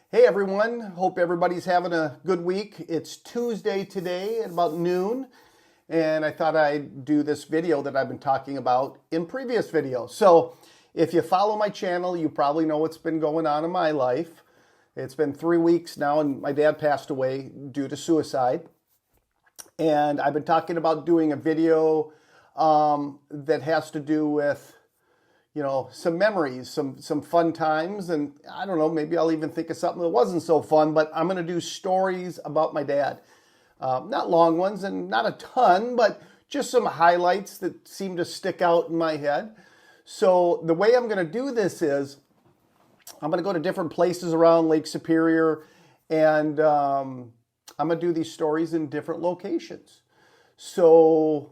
Hey everyone, hope everybody's having a good week. It's Tuesday today at about noon, and I thought I'd do this video that I've been talking about in previous videos. So if you follow my channel, you probably know what's been going on in my life. It's been 3 weeks now, and my dad passed away due to suicide. And I've been talking about doing a video that has to do with some memories, some fun times, and I don't know, maybe I'll even think of something that wasn't so fun, but I'm going to do stories about my dad. Not long ones and not a ton, but just some highlights that seem to stick out in my head. So the way I'm going to do this is I'm going to go to different places around Lake Superior, and I'm going to do these stories in different locations. So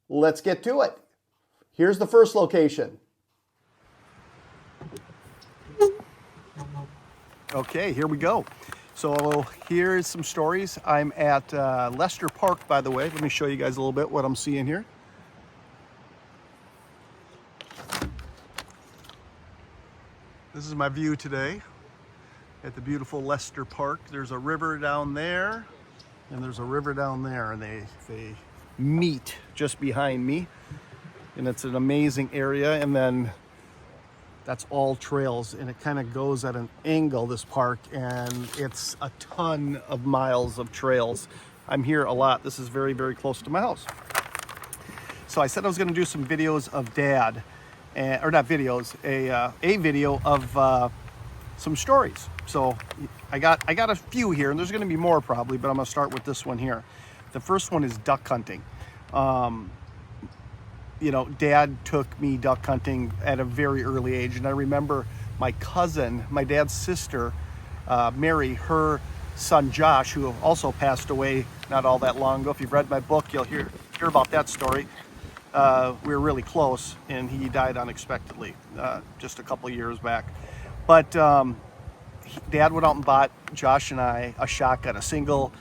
let's get to it. Here's the first location. Okay, here we go. So here's some stories. I'm at Lester Park, by the way. Let me show you guys a little bit what I'm seeing here. This is my view today at the beautiful Lester Park. There's a river down there, and there's a river down there, and they meet just behind me. And it's an amazing area, and then that's all trails, and it kind of goes at an angle, this park, and it's a ton of miles of trails. I'm here a lot. This is very, very close to my house. So I said I was going to do some videos of Dad, or not videos, a video of some stories. So I got a few here, and there's going to be more probably, but I'm going to start with this one here. The first one is duck hunting. Dad took me duck hunting at a very early age, and I remember my cousin, my dad's sister, Mary, her son Josh, who also passed away not all that long ago. If you've read my book, you'll hear about that story. We were really close, and he died unexpectedly just a couple of years back. But Dad went out and bought Josh and I a shotgun, a single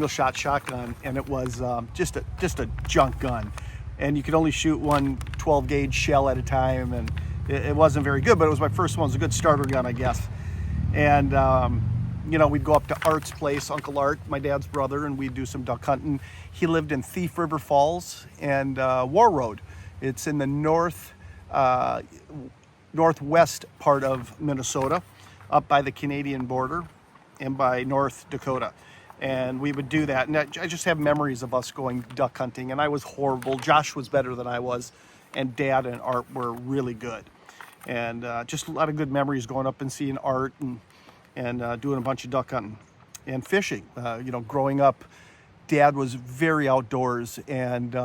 shot shotgun, and it was just a junk gun. And you could only shoot one 12 gauge shell at a time, and it wasn't very good, but it was my first one. It was a good starter gun, I guess. And we'd go up to Art's place, Uncle Art, my dad's brother, and we'd do some duck hunting. He lived in Thief River Falls and War Road. It's in the northwest part of Minnesota, up by the Canadian border and by North Dakota. And we would do that, and I just have memories of us going duck hunting, and I was horrible. Josh was better than I was, and Dad and Art were really good. And just a lot of good memories going up and seeing Art and doing a bunch of duck hunting and fishing. Growing up, Dad was very outdoors, and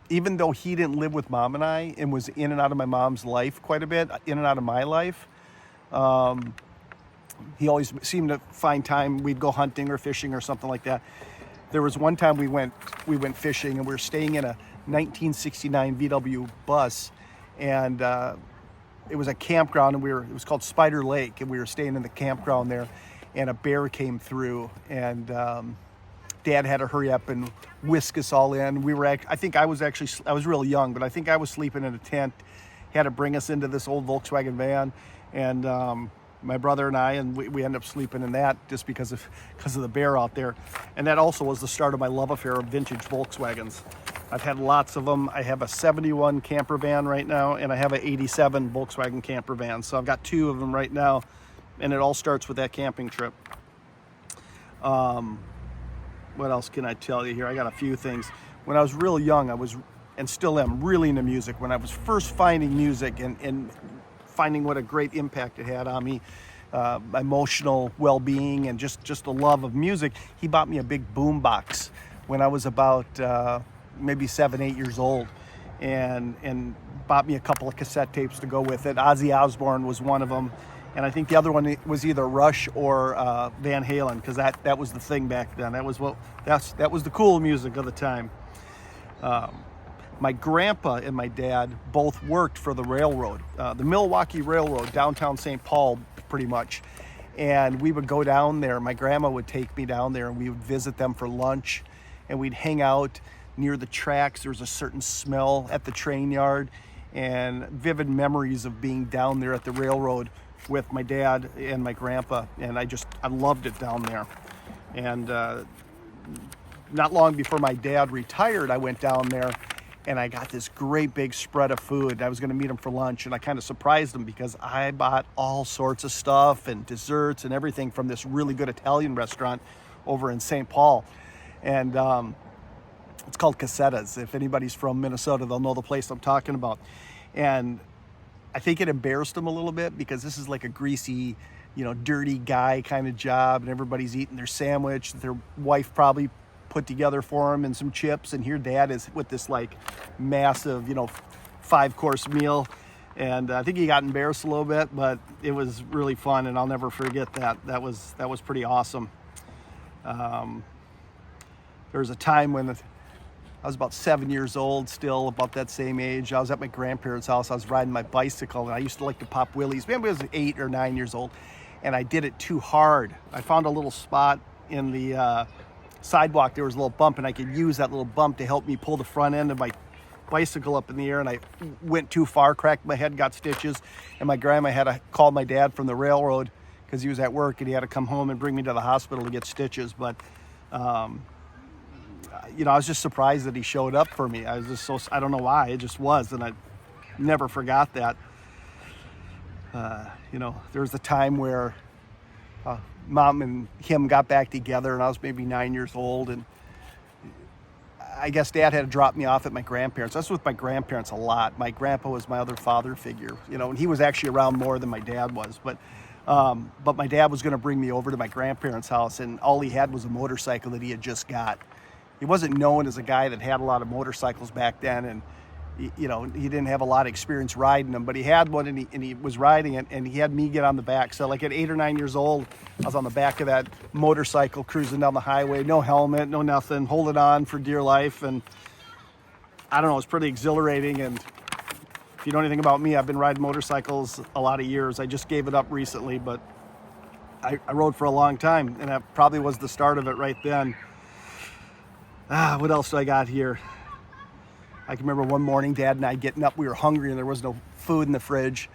even though he didn't live with Mom and I and was in and out of my mom's life quite a bit, in and out of my life, he always seemed to find time. We'd go hunting or fishing or something like that. There was one time we went fishing, and we were staying in a 1969 VW bus, and it was a campground, and it was called Spider Lake, and we were staying in the campground there, and a bear came through, and Dad had to hurry up and whisk us all in. I was real young, but I think I was sleeping in a tent. He had to bring us into this old Volkswagen van, and my brother and I, and we ended up sleeping in that just because of the bear out there. And that also was the start of my love affair of vintage Volkswagens. I've had lots of them. I have a 71 camper van right now, and I have an 87 Volkswagen camper van. So I've got two of them right now, and it all starts with that camping trip. What else can I tell you here? I got a few things. When I was real young, I was, and still am, really into music. When I was first finding music and finding what a great impact it had on me, emotional well-being, and just the love of music, he bought me a big boom box when I was about maybe 7-8 years old, and bought me a couple of cassette tapes to go with it. Ozzy Osbourne was one of them, and I think the other one was either Rush or Van Halen, because that was the thing back then. That was the cool music of the time. My grandpa and my dad both worked for the railroad, the Milwaukee Railroad, downtown St. Paul, pretty much. And we would go down there. My grandma would take me down there, and we would visit them for lunch, and we'd hang out near the tracks. There was a certain smell at the train yard, and vivid memories of being down there at the railroad with my dad and my grandpa, and I loved it down there. And not long before my dad retired, I went down there and I got this great big spread of food. I was going to meet him for lunch, and I kind of surprised him because I bought all sorts of stuff and desserts and everything from this really good Italian restaurant over in St. Paul. And it's called Casetta's. If anybody's from Minnesota, they'll know the place I'm talking about. And I think it embarrassed him a little bit because this is like a greasy, dirty guy kind of job, and everybody's eating their sandwich. Their wife probably put together for him and some chips, and here dad is with this like massive 5-course meal. And I think he got embarrassed a little bit, but it was really fun, and I'll never forget that. That was pretty awesome. There was a time when I was about 7 years old, still about that same age. I was at my grandparents' house. I was riding my bicycle, and I used to like to pop wheelies. Maybe I was 8 or 9 years old, and I did it too hard. I found a little spot in the sidewalk. There was a little bump, and I could use that little bump to help me pull the front end of my bicycle up in the air, and I went too far, cracked my head, got stitches, and my grandma had to call my dad from the railroad because he was at work, and he had to come home and bring me to the hospital to get stitches. But I was just surprised that he showed up for me. I was just I don't know why, it just was, and I never forgot that. There was a time where Mom and him got back together, and I was maybe 9 years old, and I guess Dad had to drop me off at my grandparents. I was with my grandparents a lot. My grandpa was my other father figure, and he was actually around more than my dad was. But my dad was going to bring me over to my grandparents' house, and all he had was a motorcycle that he had just got. He wasn't known as a guy that had a lot of motorcycles back then, and he didn't have a lot of experience riding them, but he had one, and he was riding it, and he had me get on the back. So like at 8 or 9 years old, I was on the back of that motorcycle cruising down the highway, no helmet, no nothing, holding on for dear life. And I don't know, it was pretty exhilarating. And if you know anything about me, I've been riding motorcycles a lot of years. I just gave it up recently, but I rode for a long time, and that probably was the start of it right then. What else do I got here? I can remember one morning, Dad and I getting up. We were hungry, and there was no food in the fridge,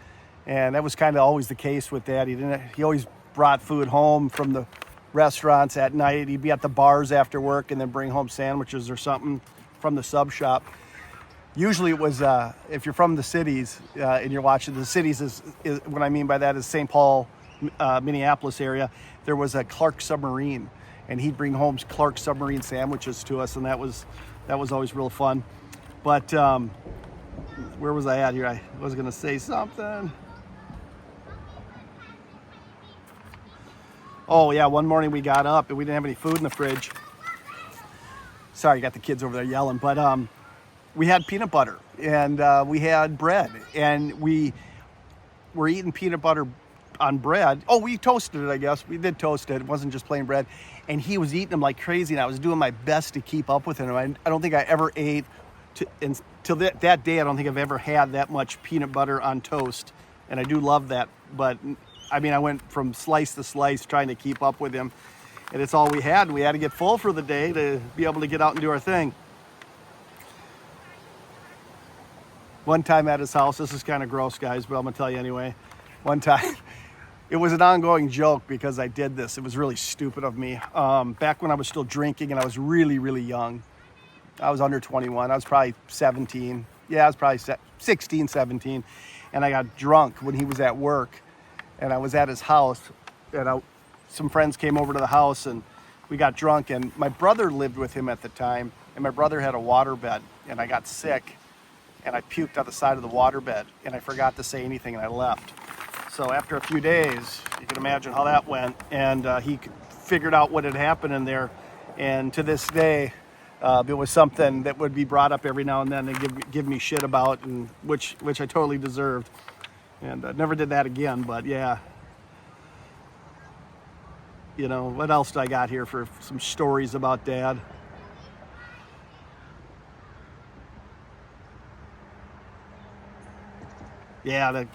and that was kind of always the case with Dad. He always brought food home from the restaurants at night. He'd be at the bars after work, and then bring home sandwiches or something from the sub shop. Usually, it was if you're from the cities and you're watching the cities, is what I mean by that is St. Paul, Minneapolis area. There was a Clark Submarine, and he'd bring home Clark Submarine sandwiches to us, and that was always real fun. But where was I at here? I was going to say something. Oh, yeah, one morning we got up and we didn't have any food in the fridge. Sorry, you got the kids over there yelling. But we had peanut butter, and we had bread. And we were eating peanut butter on bread. Oh, we toasted it, I guess. We did toast it. It wasn't just plain bread. And he was eating them like crazy, and I was doing my best to keep up with him. I don't think I ever ate... Until that day, I don't think I've ever had that much peanut butter on toast, and I do love that. But I mean, I went from slice to slice trying to keep up with him, and it's all we had. We had to get full for the day to be able to get out and do our thing. One time at his house, this is kind of gross, guys, but I'm gonna tell you anyway. One time, it was an ongoing joke because I did this. It was really stupid of me. Back when I was still drinking and I was really, really young. I was under 21. I was probably 17. Yeah, I was probably 16, 17. And I got drunk when he was at work. And I was at his house. And some friends came over to the house, and we got drunk. And my brother lived with him at the time. And my brother had a waterbed. And I got sick. And I puked on the side of the waterbed. And I forgot to say anything, and I left. So after a few days, you can imagine how that went. And he figured out what had happened in there. And to this day... it was something that would be brought up every now and then and give me shit about, and which I totally deserved. And I never did that again, but yeah. What else do I got here for some stories about Dad? Yeah,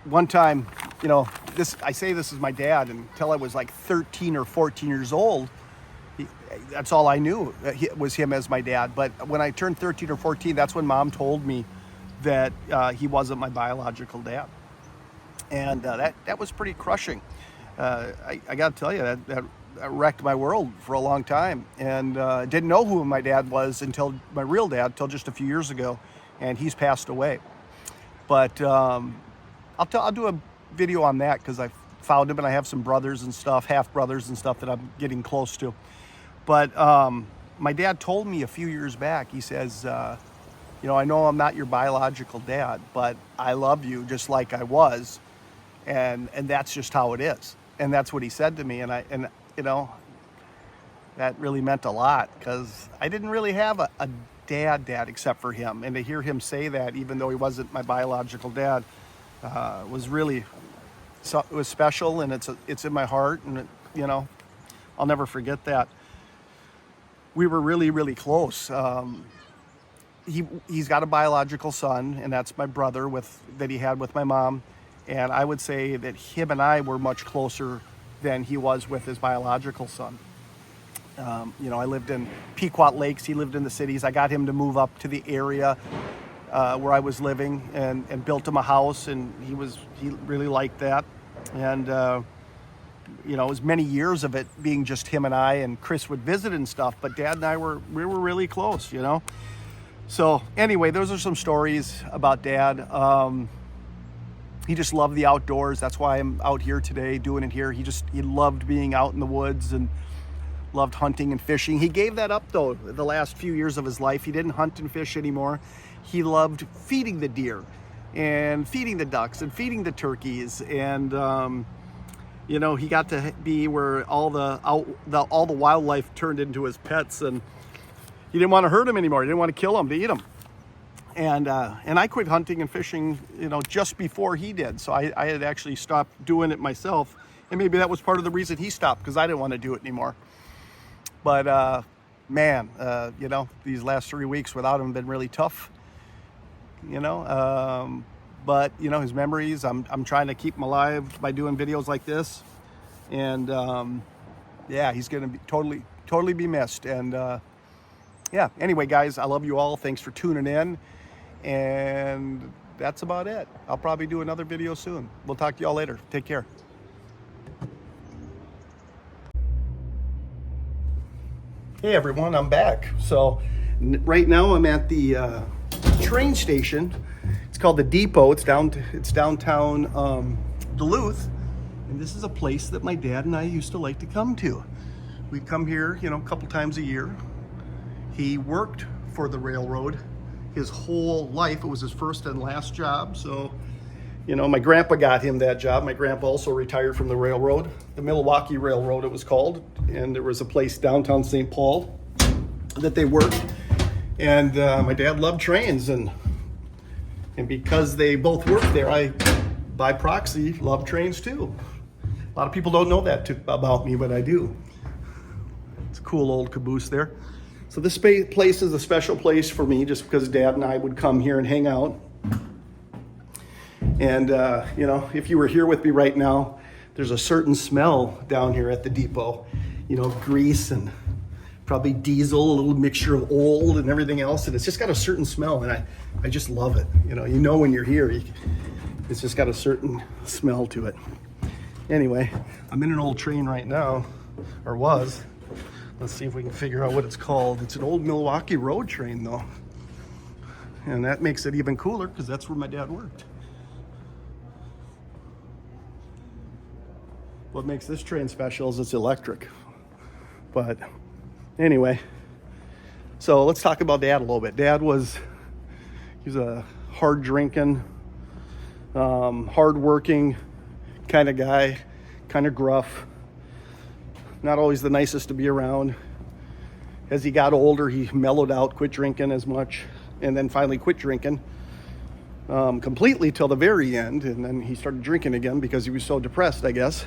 one time, I say this is my dad until I was like 13 or 14 years old. That's all I knew was him as my dad. But when I turned 13 or 14, that's when Mom told me that he wasn't my biological dad. And that was pretty crushing. I got to tell you, that wrecked my world for a long time. And didn't know who my dad was until my real dad, until just a few years ago. And he's passed away. But I'll do a video on that because I found him, and I have some brothers and stuff, half brothers and stuff that I'm getting close to. But my dad told me a few years back, he says, you know, I know I'm not your biological dad, but I love you just like I was. And that's just how it is. And that's what he said to me. And you know, that really meant a lot because I didn't really have a dad except for him. And to hear him say that, even though he wasn't my biological dad, was really, it was special, and it's in my heart. And you know, I'll never forget that. We were really, really close. He's got a biological son, and that's my brother that he had with my mom. And I would say that him and I were much closer than he was with his biological son. You know, I lived in Pequot Lakes. He lived in the cities. I got him to move up to the area where I was living, and built him a house, and he really liked that. And you know, it was many years of it being just him and I, and Chris would visit and stuff, but Dad and I were really close, you know. So anyway, those are some stories about Dad. He just loved the outdoors. That's why I'm out here today doing it here. He loved being out in the woods and loved hunting and fishing. He gave that up though the last few years of his life. He didn't hunt and fish anymore. He loved feeding the deer and feeding the ducks and feeding the turkeys. And you know, he got to be where all the wildlife turned into his pets, and he didn't want to hurt them anymore. He didn't want to kill them to eat them. And I quit hunting and fishing, you know, just before he did. So I had actually stopped doing it myself. And maybe that was part of the reason he stopped, because I didn't want to do it anymore. But man, you know, these last 3 weeks without him have been really tough, you know. But, you know, his memories, I'm trying to keep him alive by doing videos like this. And yeah, he's going to be totally be missed. And yeah, anyway, guys, I love you all. Thanks for tuning in. And that's about it. I'll probably do another video soon. We'll talk to y'all later. Take care. Hey everyone, I'm back. So right now I'm at the train station. It's called the Depot. It's downtown Duluth. And this is a place that my dad and I used to like to come to. We come here, you know, a couple times a year. He worked for the railroad his whole life. It was his first and last job. So, you know, my grandpa got him that job. My grandpa also retired from the railroad, the Milwaukee Railroad it was called. And there was a place downtown St. Paul that they worked. And my dad loved trains. And because they both worked there, I, by proxy, love trains too. A lot of people don't know that about me, but I do. It's a cool old caboose there. So this place is a special place for me just because Dad and I would come here and hang out. And, you know, if you were here with me right now, there's a certain smell down here at the depot. You know, grease and probably diesel, a little mixture of old and everything else. And it's just got a certain smell, and I just love it. You know when you're here, it's just got a certain smell to it. Anyway, I'm in an old train right now, or was. Let's see if we can figure out what it's called. It's an old Milwaukee road train though. And that makes it even cooler because that's where my dad worked. What makes this train special is it's electric. But anyway, so let's talk about Dad a little bit. Dad was a hard drinking, hard working kind of guy, kind of gruff. Not always the nicest to be around. As he got older, he mellowed out, quit drinking as much, and then finally quit drinking completely till the very end. And then he started drinking again because he was so depressed, I guess.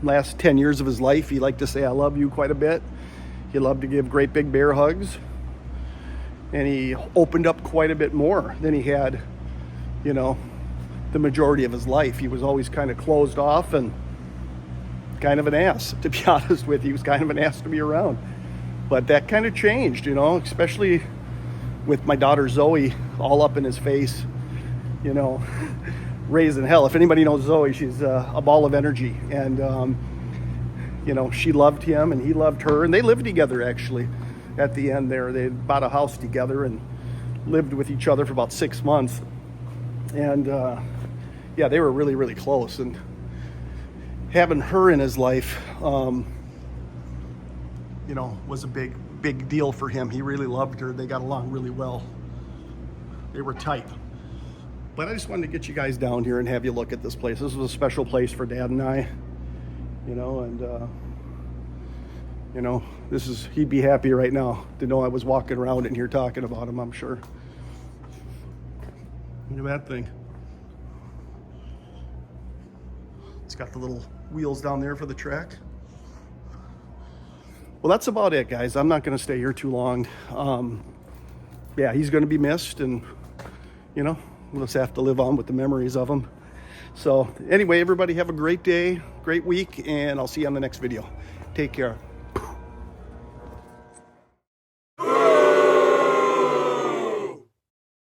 Last 10 years of his life, he liked to say, "I love you" quite a bit. He loved to give great big bear hugs. And he opened up quite a bit more than he had, you know, the majority of his life. He was always kind of closed off and kind of an ass, to be honest with you. He was kind of an ass to be around. But that kind of changed, you know, especially with my daughter Zoe all up in his face, you know, raising hell. If anybody knows Zoe, she's a ball of energy. And, you know, she loved him and he loved her. And they lived together, actually, at the end there. They bought a house together and lived with each other for about 6 months. And, yeah, they were really, really close. And having her in his life, you know, was a big deal for him. He really loved her. They got along really well. They were tight. But I just wanted to get you guys down here and have you look at this place. This was a special place for Dad and I, you know, and, you know, he'd be happy right now to know I was walking around in here talking about him, I'm sure. Look at that thing. It's got the little wheels down there for the track. Well, that's about it, guys. I'm not going to stay here too long. Yeah, he's going to be missed, and, you know, we'll just have to live on with the memories of him. So anyway, everybody have a great day, great week, and I'll see you on the next video. Take care.